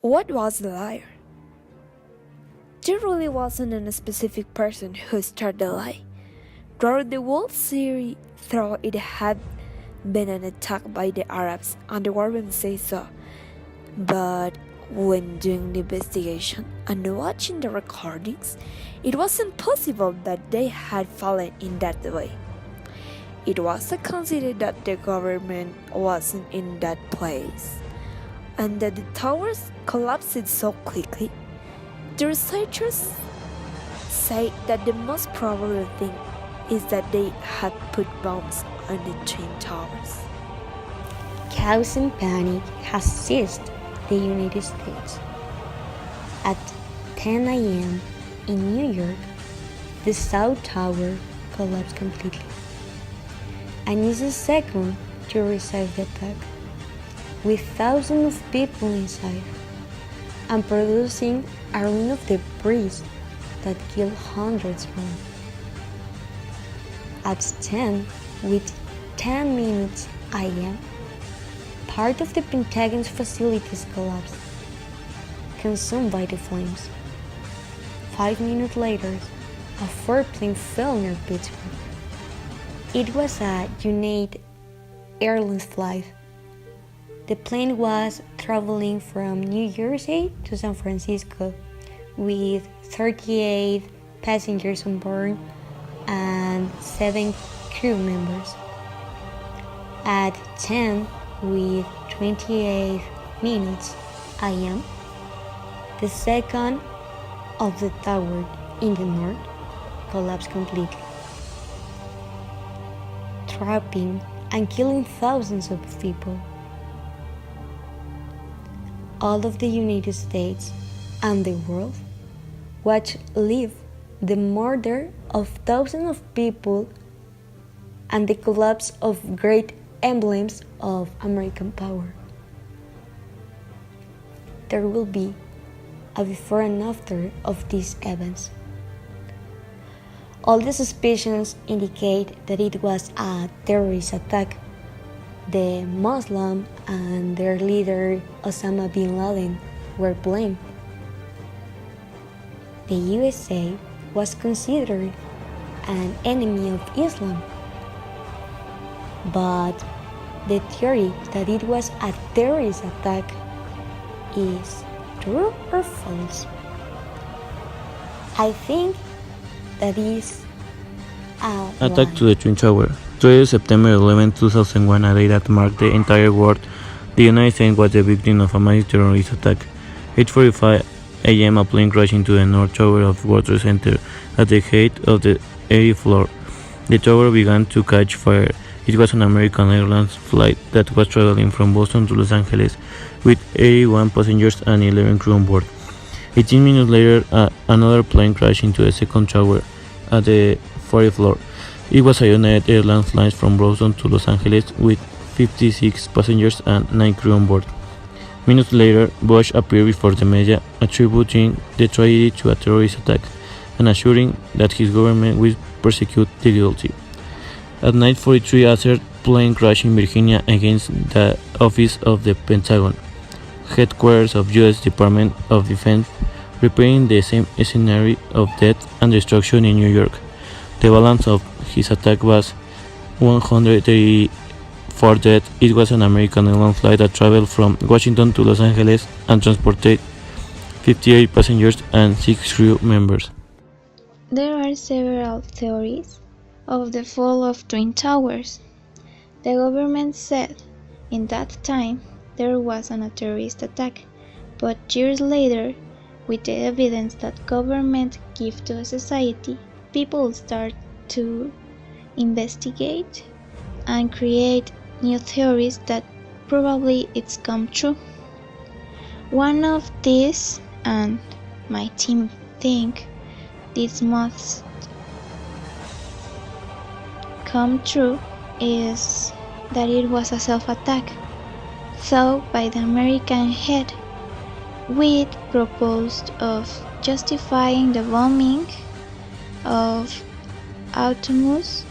What was the lie? There really wasn't a specific person who started the lie. Throughout the whole series, though it had been an attack by the Arabs, and the government says so. But when doing the investigation and watching the recordings, it wasn't possible that they had fallen in that way. It was considered that the government wasn't in that place, and that the towers collapsed so quickly. The researchers say that the most probable thing is that they had put bombs on the twin towers. Chaos and panic has seized the United States. At 10 a.m. in New York, the South Tower collapsed completely. And it's a second to receive the attack, with thousands of people inside, and producing a rain of debris that killed hundreds more. At 10 with 10 minutes a.m., part of the Pentagon's facilities collapsed, consumed by the flames. 5 minutes later, a fourth plane fell near Pittsburgh. It was a United Airlines flight. The plane was traveling from New Jersey to San Francisco with 38 passengers on board and 7 crew members. At 10 with 28 minutes a.m., the second of the tower in the north collapsed completely, trapping and killing thousands of people. All of the United States and the world watched live the murder of thousands of people and the collapse of great emblems of American power. There will be a before and after of these events. All the suspicions indicate that it was a terrorist attack. The Muslim and their leader Osama bin Laden were blamed. The USA was considered an enemy of Islam, but the theory that it was a terrorist attack is true or false? I think that is a Attack lie. to the Twin Tower. Today, September 11, 2001, a day that marked the entire world. The United States was the victim of a massive terrorist attack. 8:45 a.m. a plane crashed into the North Tower of World Trade Center at the height of the 80th floor. The tower began to catch fire. It was an American Airlines flight that was traveling from Boston to Los Angeles with 81 passengers and 11 crew on board. 18 minutes later, another plane crashed into the second tower at the 40th floor. It was a United Airlines flight from Boston to Los Angeles with 56 passengers and 9 crew on board. Minutes later, Bush appeared before the media, attributing the tragedy to a terrorist attack and assuring that his government will prosecute the guilty. At 9:43, a third plane crashed in Virginia against the office of the Pentagon, headquarters of U.S. Department of Defense, repairing the same scenario of death and destruction in New York. The balance of his attack was 134 deaths. It was an American Airlines flight that traveled from Washington to Los Angeles and transported 58 passengers and 6 crew members. There are several theories of the fall of Twin Towers. The government said in that time there wasn't a terrorist attack, but years later, with the evidence that government give to a society, people start to investigate and create new theories that probably it's come true. One of these, and my team think this must come true, is that it was a self-attack thought by the American head with purpose of justifying the bombing of autonomous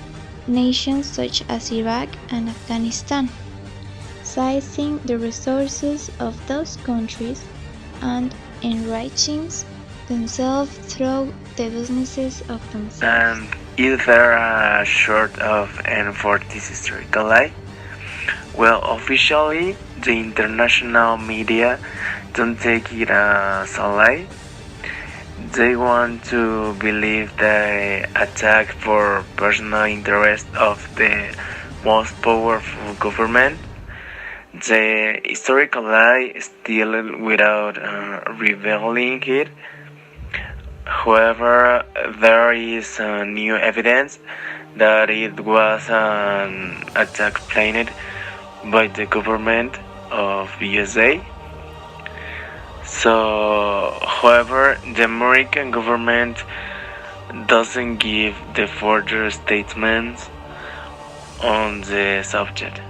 nations such as Iraq and Afghanistan, seizing the resources of those countries and enriching themselves through the businesses of themselves. And is there a short of end for this historical lie? Well, officially, the international media don't take it as a lie. They want to believe the attack for personal interest of the most powerful government. The historical lie still without revealing it. However, there is new evidence that it was an attack planned by the government of USA. So, however, the American government doesn't give the further statements on the subject.